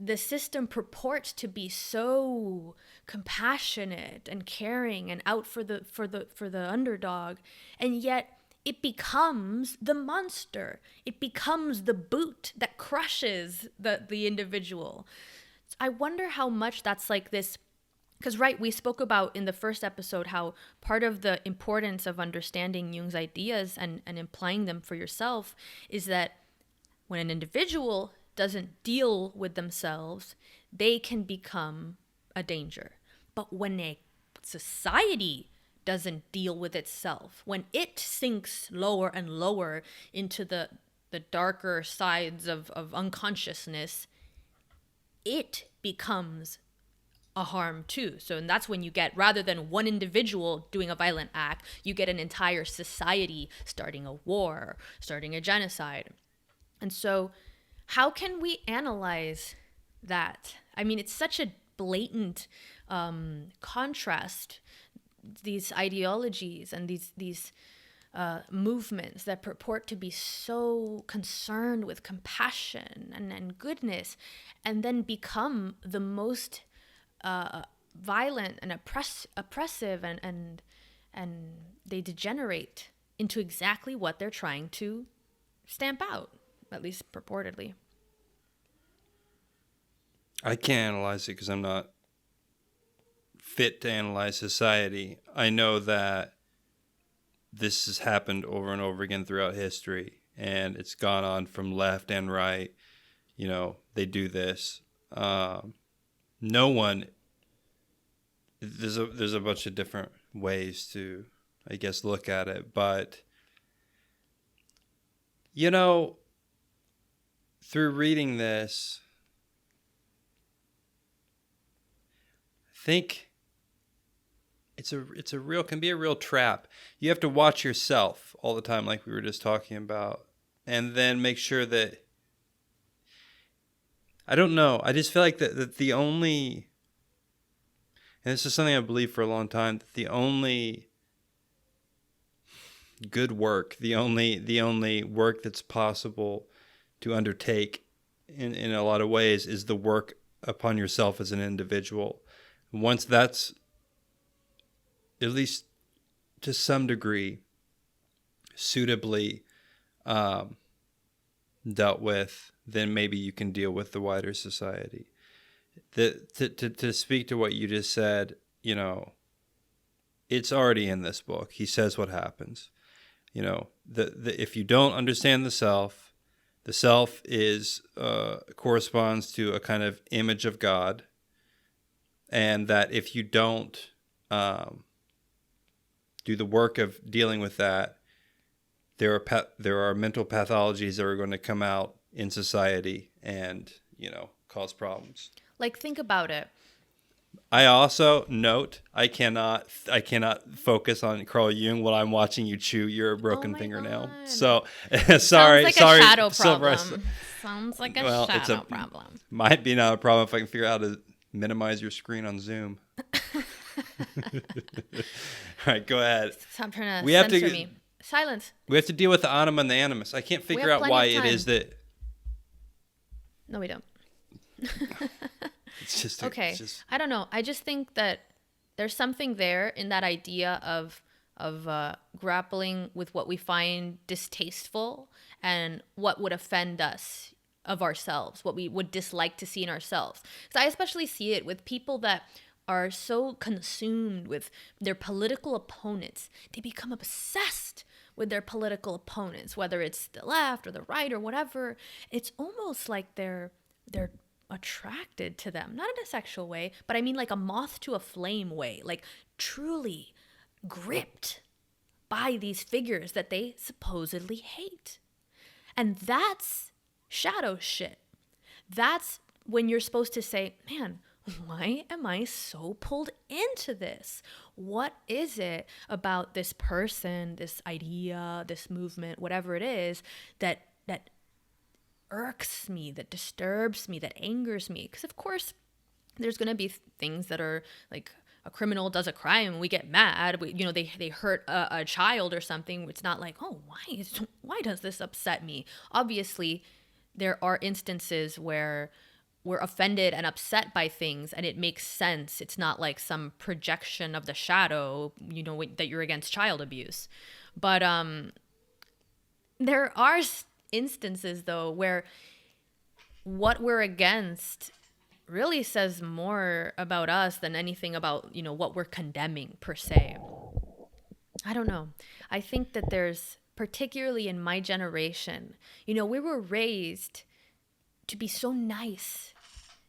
the system purports to be so compassionate and caring and out for the underdog, and yet it becomes the monster. It becomes the boot that crushes the individual. I wonder how much that's like this, because we spoke about in the first episode how part of the importance of understanding Jung's ideas and applying them for yourself is that when an individual doesn't deal with themselves, they can become a danger. But when a society doesn't deal with itself, when it sinks lower and lower into the darker sides of unconsciousness, it becomes a harm too. And that's when you get, rather than one individual doing a violent act, you get an entire society starting a war, starting a genocide. And so how can we analyze that? I mean, it's such a blatant contrast, these ideologies and these movements that purport to be so concerned with compassion and goodness, and then become the most violent and oppressive, and they degenerate into exactly what they're trying to stamp out, at least purportedly. I can't analyze it because I'm not fit to analyze society. I know that this has happened over and over again throughout history, and it's gone on from left and right. They do this. No one. There's a bunch of different ways to, I guess, look at it, but through reading this, I think can be a real trap. You have to watch yourself all the time, like we were just talking about, and then make sure that, I don't know, I just feel like that the only, and this is something I believe for a long time, that the only good work, the only work that's possible to undertake in a lot of ways is the work upon yourself as an individual. Once that's, at least to some degree, suitably dealt with, then maybe you can deal with the wider society. To speak to what you just said, it's already in this book. He says what happens. If you don't understand the self is corresponds to a kind of image of God, and that if you don't do the work of dealing with that, there are mental pathologies that are going to come out in society and cause problems. Like, think about it. I also note I cannot focus on Carl Jung while I'm watching you chew your broken fingernail. God. So sorry, Sounds like sorry, a shadow Silver. problem. Sounds like a shadow problem. Might be not a problem if I can figure out how to minimize your screen on Zoom. All right, go ahead. Stop trying to censor me. Silence. We have to deal with the anima and the animus. I can't figure out why it is that. No, we don't. It's just okay. I don't know. I just think that there's something there in that idea of grappling with what we find distasteful and what would offend us of ourselves, what we would dislike to see in ourselves. Because I especially see it with people that are so consumed with their political opponents. They become obsessed with their political opponents, whether it's the left or the right or whatever. It's almost like they're attracted to them, not in a sexual way, but I mean like a moth to a flame way, like truly gripped by these figures that they supposedly hate. And that's shadow shit. That's when you're supposed to say, man, why am I so pulled into this? What is it about this person, this idea, this movement, whatever it is, that irks me, that disturbs me, that angers me? Because of course there's going to be things that are like, a criminal does a crime and we get mad, they hurt a child or something. It's not like, oh, why does this upset me? Obviously there are instances where we're offended and upset by things and it makes sense. It's not like some projection of the shadow, that you're against child abuse. But there are instances though where what we're against really says more about us than anything about what we're condemning per se. I don't know. I think that there's, particularly in my generation, we were raised to be so nice.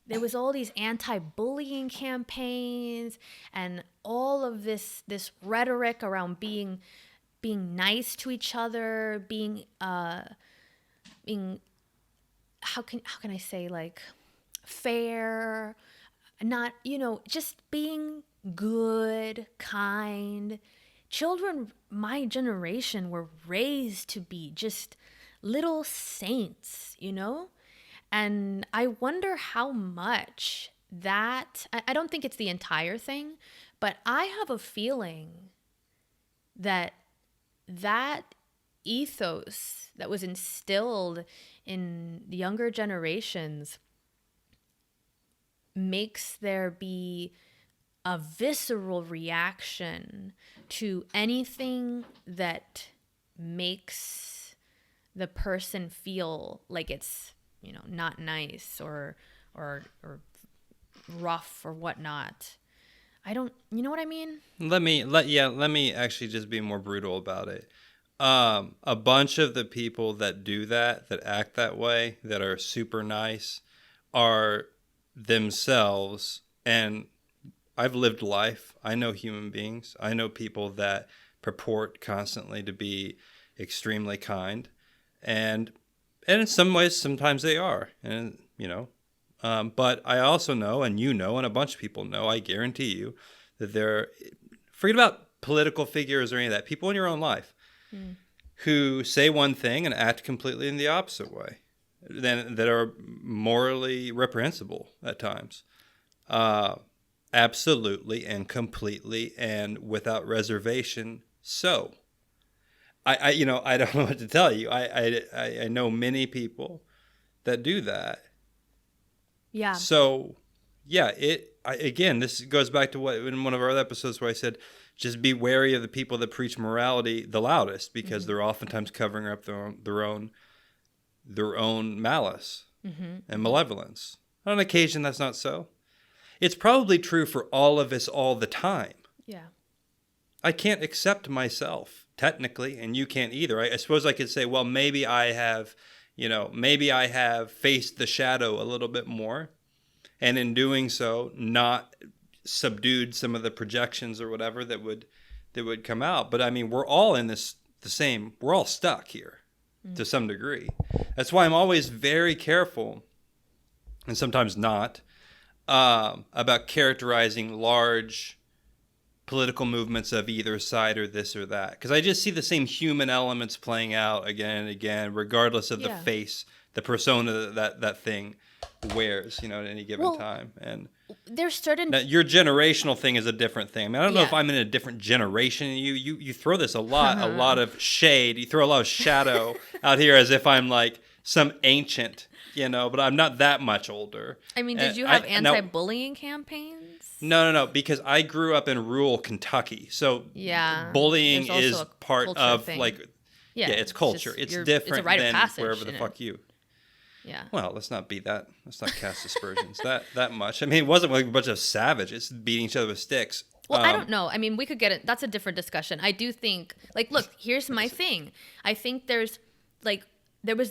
There was all these anti-bullying campaigns and all of this rhetoric around being nice to each other, being how can I say, like, fair, not, just being good, kind. Children my generation were raised to be just little saints, And I wonder how much that, I don't think it's the entire thing, but I have a feeling that ethos that was instilled in the younger generations makes there be a visceral reaction to anything that makes the person feel like it's not nice or rough or whatnot. I don't, you know what I mean? Let me actually just be more brutal about it. A bunch of the people that do that act that way, that are super nice, are themselves. And I've lived life. I know human beings. I know people that purport constantly to be extremely kind, and in some ways, sometimes they are, and but I also know, and and a bunch of people know, I guarantee you, that forget about political figures or any of that, people in your own life who say one thing and act completely in the opposite way, that are morally reprehensible at times. Absolutely and completely and without reservation. So, I don't know what to tell you. I know many people that do that. Yeah. So, yeah, again, this goes back to what in one of our other episodes where I said, just be wary of the people that preach morality the loudest, because they're oftentimes covering up their own malice and malevolence. On occasion, that's not so. It's probably true for all of us all the time. Yeah. I can't accept myself technically, and you can't either. I suppose I could say, well, maybe I have faced the shadow a little bit more, and in doing so, not subdued some of the projections or whatever that would come out. But I mean, we're all in we're all stuck here to some degree. That's why I'm always very careful, and sometimes not, about characterizing large political movements of either side or this or that, because I just see the same human elements playing out again and again, regardless of the face, the persona that thing wears, at any given time. And there's certain your generational thing is a different thing. I mean, I don't know if I'm in a different generation. You throw this a lot of shade. You throw a lot of shadow out here as if I'm like some ancient, but I'm not that much older. I mean, did you have anti-bullying campaigns? No, because I grew up in rural Kentucky. So bullying is part of thing. It's culture. It's different it's a rite than of wherever the fuck you. Yeah. Well, let's not cast aspersions that much. I mean, it wasn't like a bunch of savages beating each other with sticks. Well, I don't know. I mean, we could get it. That's a different discussion. I do think, look, here's my thing. I think there was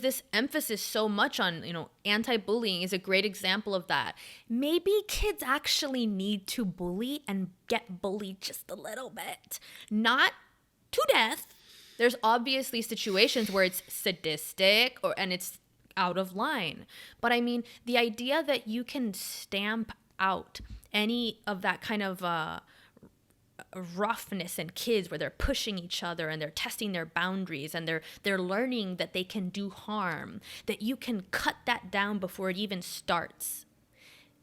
this emphasis so much on, anti-bullying is a great example of that. Maybe kids actually need to bully and get bullied just a little bit. Not to death. There's obviously situations where it's sadistic and it's out of line. But I mean, the idea that you can stamp out any of that kind of roughness in kids where they're pushing each other and they're testing their boundaries and they're learning that they can do harm, that you can cut that down before it even starts.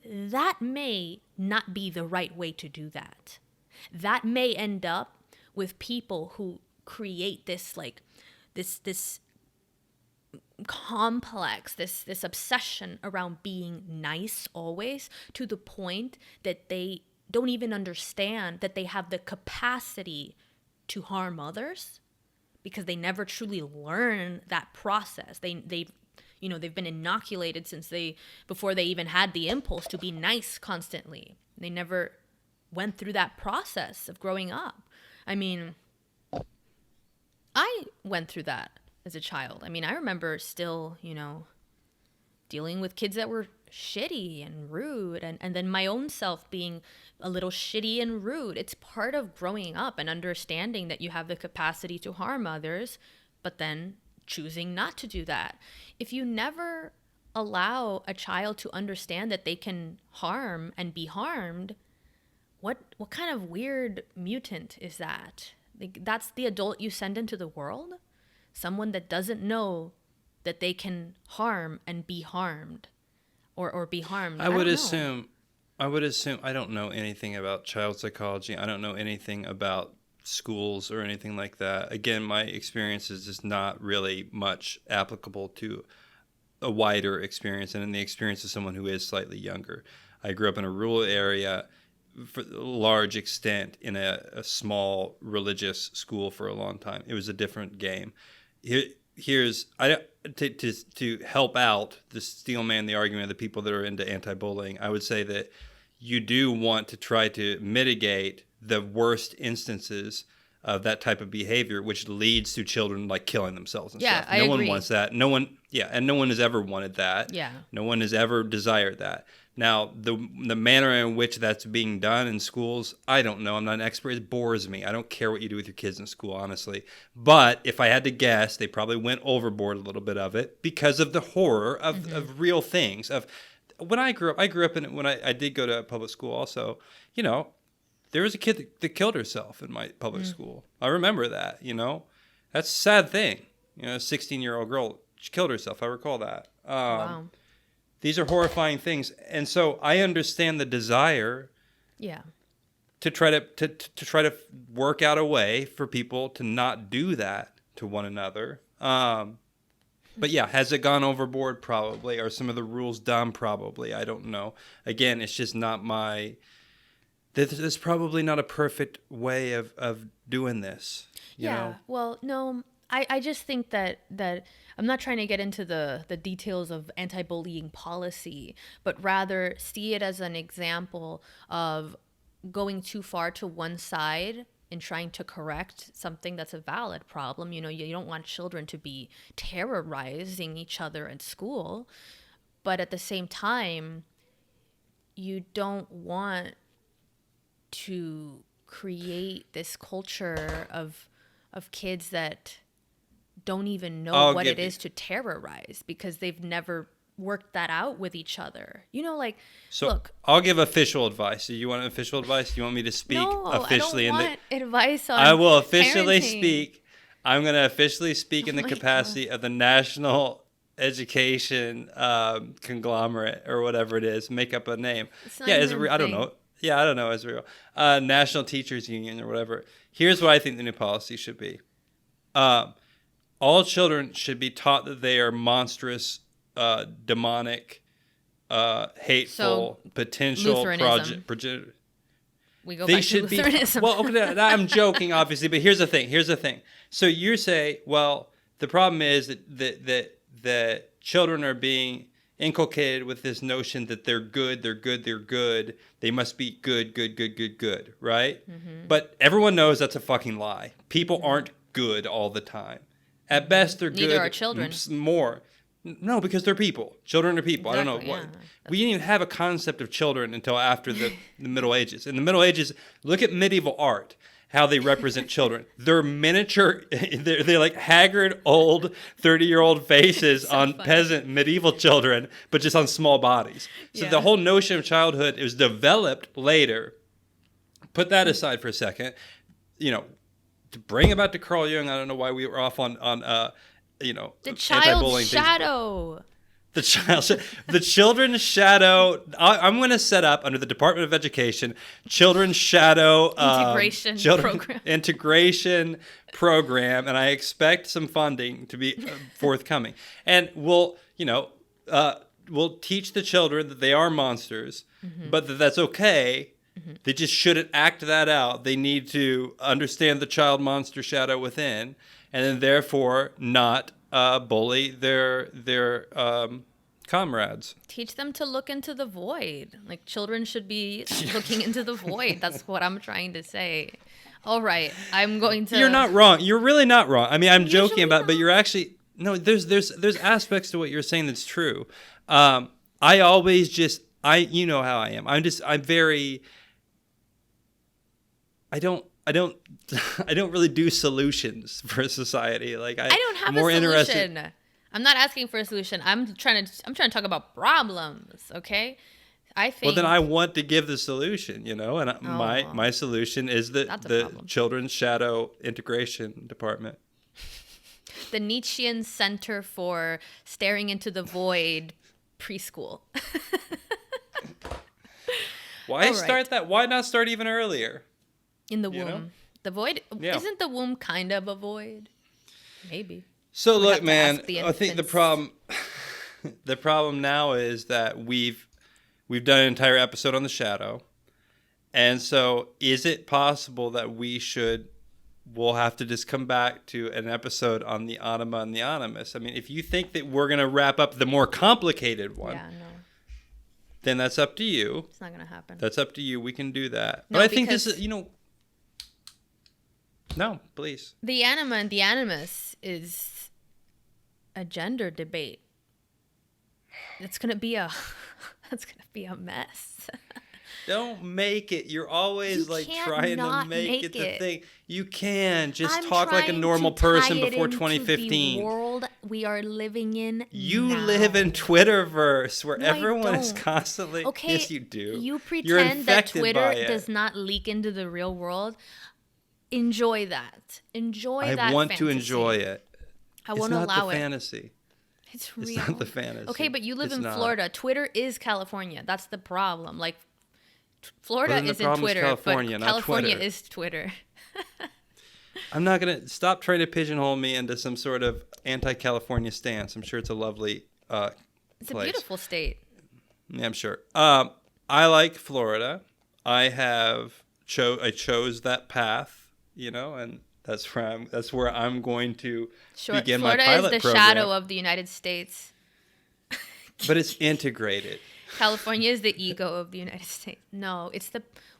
That may not be the right way to do that. That may end up with people who create this this complex, this obsession around being nice always, to the point that they don't even understand that they have the capacity to harm others, because they never truly learn that process. They've been inoculated before they even had the impulse to be nice constantly. They never went through that process of growing up. I mean, I went through that as a child. I mean, I remember still, dealing with kids that were shitty and rude, and then my own self being a little shitty and rude. It's part of growing up and understanding that you have the capacity to harm others, but then choosing not to do that. If you never allow a child to understand that they can harm and be harmed, what kind of weird mutant is that? That's the adult you send into the world? Someone that doesn't know that they can harm and be harmed, or be harmed. I would assume I don't know anything about child psychology. I don't know anything about schools or anything like that. Again, my experience is just not really much applicable to a wider experience and in the experience of someone who is slightly younger. I grew up in a rural area for a large extent in a small religious school for a long time. It was a different game. To help out the steelman the argument of the people that are into anti-bullying, I would say that you do want to try to mitigate the worst instances of that type of behavior, which leads to children like killing themselves and stuff. I agree. One wants that. No one has ever wanted that. Yeah. No one has ever desired that. Now, the manner in which that's being done in schools, I don't know. I'm not an expert. It bores me. I don't care what you do with your kids in school, honestly. But if I had to guess, they probably went overboard a little bit of it because of the horror of real things. Of when I grew up when I did go to public school also, you know, there was a kid that killed herself in my public school. I remember that, you know. That's a sad thing. You know, a 16-year-old girl, she killed herself. I recall that. Wow. These are horrifying things. And so I understand the desire to try to work out a way for people to not do that to one another. But yeah, has it gone overboard? Probably. Are some of the rules dumb? Probably. I don't know. Again, it's just not my... There's probably not a perfect way of doing this. You know? Well, no, I just think that I'm not trying to get into the details of anti-bullying policy, but rather see it as an example of going too far to one side in trying to correct something that's a valid problem. You know, you don't want children to be terrorizing each other in school, but at the same time, you don't want to create this culture of kids that don't even know what it is to terrorize because they've never worked that out with each other. You know, like, so look. I'll give official advice. Do you want official advice? Do you want me to speak officially? I don't want advice on I will officially parenting. speak. I'm going to officially speak in the capacity of the National Education Conglomerate or whatever it is. Make up a name. I don't know. Yeah, I don't know, Israel. National Teachers Union or whatever. Here's what I think the new policy should be. All children should be taught that they are monstrous, demonic, hateful, potential project. We go back to Lutheranism. Well, okay, I'm joking, obviously, but here's the thing. So you say, well, the problem is that children are being inculcated with this notion that they're good. They must be good, right? Mm-hmm. But everyone knows that's a fucking lie. People aren't good all the time. At best, they're good. Neither are children. More. No, because they're people. Children are people. Exactly, I don't know. Yeah. We didn't even have a concept of children until after the Middle Ages. In the Middle Ages, look at medieval art. How they represent children. They're miniature, they're like haggard, old, 30-year-old faces on peasant medieval children, but just on small bodies. So the whole notion of childhood is developed later. Put that aside for a second. You know, to bring about to Carl Jung, I don't know why we were off on the anti-bullying child's shadow. The children's shadow. I'm going to set up under the Department of Education children's shadow integration program, and I expect some funding to be forthcoming. And we'll teach the children that they are monsters, but that's okay. They just shouldn't act that out. They need to understand the child monster shadow within, and then therefore not bully their comrades. Teach them to look into the void. Like, children should be looking into the void. That's what I'm trying to say. All right, I'm going to... You're not wrong. You're really not wrong. I mean, I'm joking about it, but you're actually... No, there's aspects to what you're saying that's true. I you know how I am. I'm very... I don't really do solutions for society. Like I don't have a solution. I'm not asking for a solution. I'm trying to talk about problems. Okay, I think. Well, then I want to give the solution. You know, and my solution is the Children's Shadow Integration Department. The Nietzschean Center for Staring into the Void Preschool. Why start that? Why not start even earlier? In the womb. Know? The void? Yeah. Isn't the womb kind of a void? Maybe. So look, man, I think the problem now is that we've done an entire episode on the shadow. And so is it possible that we'll have to just come back to an episode on the anima and the animus? I mean, if you think that we're going to wrap up the more complicated one. Yeah, no. then that's up to you. It's not going to happen. That's up to you. We can do that. No, but I think this is, no, please. The anima and the animus is a gender debate. It's going to be a mess. Don't make it. You're always trying to make it the thing. You can just talk like a normal person before 2015. The world we are living in. You now. live in Twitterverse where No, everyone is constantly. Okay, yes, you do. You pretend that Twitter does not leak into the real world. Enjoy that. I want to enjoy it. I won't allow it. It's not the fantasy. It's real. It's not the fantasy. Okay, but you live in Florida. Twitter is California. That's the problem. Like, Florida isn't Twitter, California, but California Twitter. is Twitter. I'm not going to stop trying to pigeonhole me into some sort of anti-California stance. I'm sure it's a lovely It's a beautiful state. Yeah, I'm sure. I like Florida. I chose that path, and that's where I'm going to begin Florida my pilot is the program. shadow of the United States. But it's integrated. California is the ego of the United States. No, it's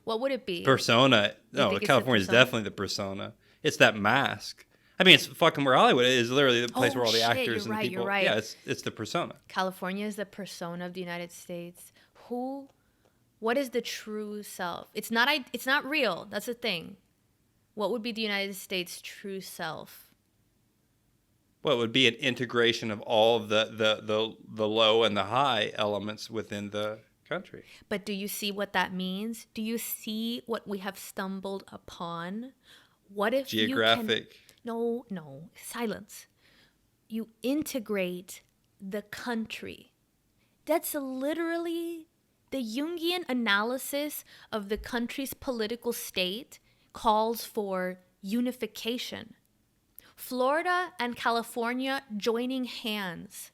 what would it be? Persona. No, California is definitely the persona. It's that mask. I mean, it's fucking where Hollywood is literally the place where all the actors and people. You're right. Yeah, it's the persona. California is the persona of the United States. What is the true self? It's not real. That's the thing. What would be the United States' true self? Well, it would be an integration of all of the low and the high elements within the country. But do you see what that means? Do you see what we have stumbled upon? What if geographic? No, silence. You integrate the country. That's literally the Jungian analysis of the country's political state calls for unification. Florida and California joining hands.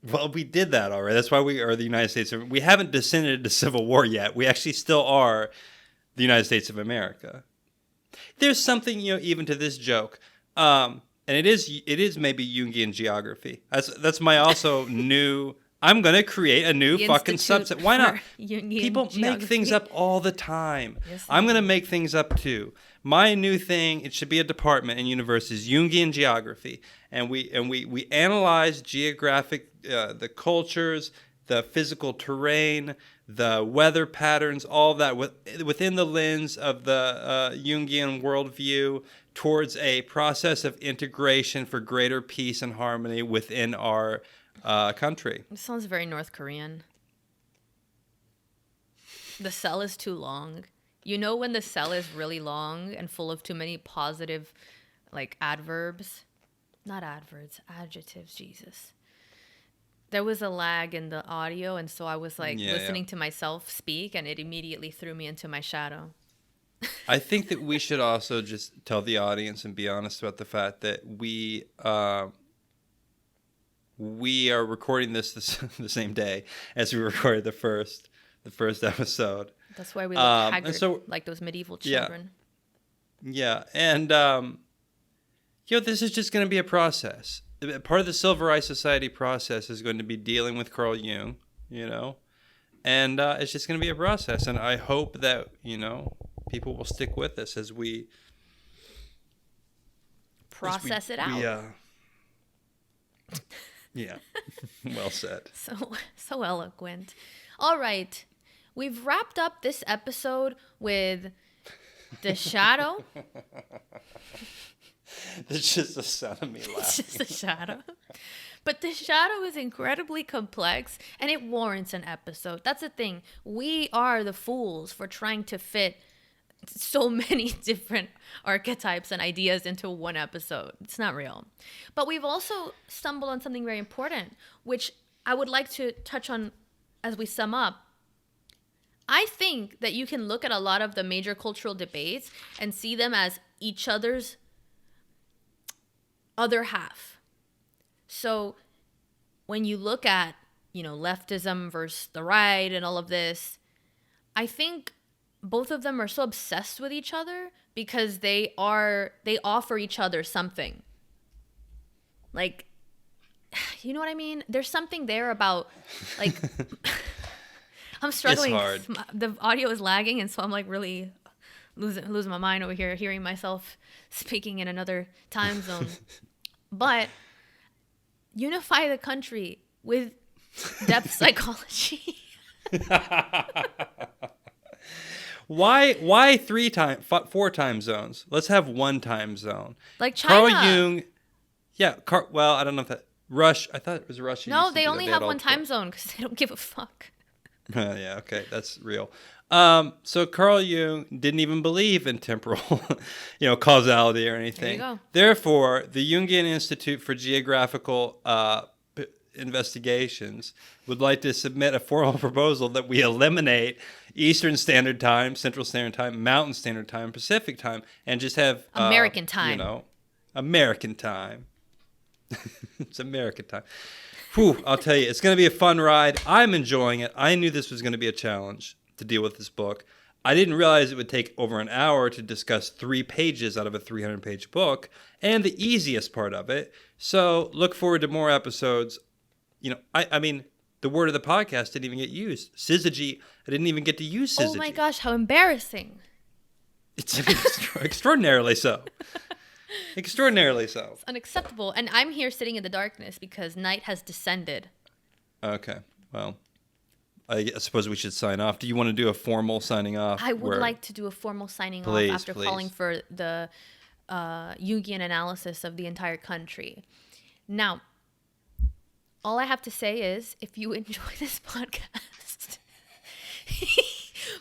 Well, we did that already. That's why we are the United States. We haven't descended into civil war yet. We actually still are the United States of America. There's something, even to this joke, and it is maybe Jungian geography. That's my also new. I'm going to create a new fucking subset. Why not? People make things up all the time. Yes, I'm going to make things up too. My new thing, it should be a department in universities, Jungian geography. And we analyze geographic, the cultures, the physical terrain, the weather patterns, all of that within the lens of the Jungian worldview towards a process of integration for greater peace and harmony within our country. It sounds very North Korean. The cell is too long. You know when the cell is really long and full of too many positive, adverbs? Not adverbs, adjectives, Jesus. There was a lag in the audio, and so I was listening to myself speak, and it immediately threw me into my shadow. I think that we should also just tell the audience and be honest about the fact that we are recording this the same day as we recorded the first episode. That's why we look haggard, like those medieval children. Yeah. And this is just going to be a process. Part of the Silver Eye Society process is going to be dealing with Carl Jung, and it's just going to be a process. And I hope that, people will stick with us as we process it out. Yeah. Well said. So eloquent. All right. We've wrapped up this episode with the shadow. It's just the sound of me laughing. It's just a shadow. But the shadow is incredibly complex, and it warrants an episode. That's the thing. We are the fools for trying to fit so many different archetypes and ideas into one episode. It's not real. But we've also stumbled on something very important, which I would like to touch on as we sum up. I think that you can look at a lot of the major cultural debates and see them as each other's other half. So when you look at, leftism versus the right and all of this, I think both of them are so obsessed with each other because they offer each other something. you know what I mean? There's something there about like I'm struggling. It's hard. The audio is lagging, and so I'm like really losing my mind over here, hearing myself speaking in another time zone. But unify the country with depth psychology. Why 4 time zones? Let's have 1 time zone. Like China. Carl Jung. Yeah. Well, I don't know if that I thought it was Russia. No, they only have 1 time zone because they don't give a fuck. Yeah. Okay, that's real. So Carl Jung didn't even believe in temporal, causality or anything. There you go. Therefore, the Jungian Institute for Geographical Investigations would like to submit a formal proposal that we eliminate Eastern Standard Time, Central Standard Time, Mountain Standard Time, Pacific Time, and just have American time. American time. It's American time. Whew, I'll tell you, it's going to be a fun ride. I'm enjoying it. I knew this was going to be a challenge to deal with this book. I didn't realize it would take over an hour to discuss 3 pages out of a 300-page book, and the easiest part of it. So look forward to more episodes. I mean, the word of the podcast didn't even get used. Syzygy, I didn't even get to use Syzygy. Oh my gosh, how embarrassing. It's extraordinarily so. Extraordinarily so. It's unacceptable. And I'm here sitting in the darkness because night has descended. Okay, well, I suppose we should sign off. Do you want to do a formal signing off? I would like to do a formal signing off after calling for the Jungian analysis of the entire country. Now, all I have to say is, if you enjoy this podcast,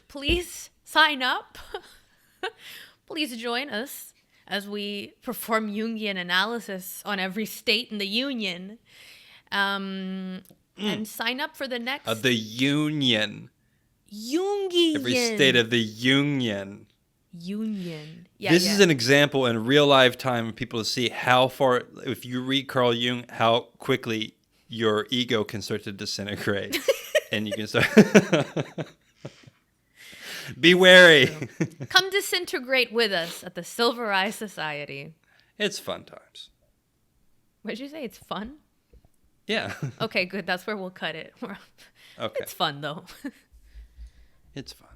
please sign up. Please join us as we perform Jungian analysis on every state in the Union. And sign up for the next... Of the Union. Jungian. Every state of the Union. Union. Yeah, this is an example in real life time for people to see how far, if you read Carl Jung, how quickly your ego can start to disintegrate. And you can start... Be wary. Come disintegrate with us at the Silver Eye Society. It's fun times. What did you say? It's fun? Yeah. Okay, good. That's where we'll cut it. Okay. It's fun, though. It's fun.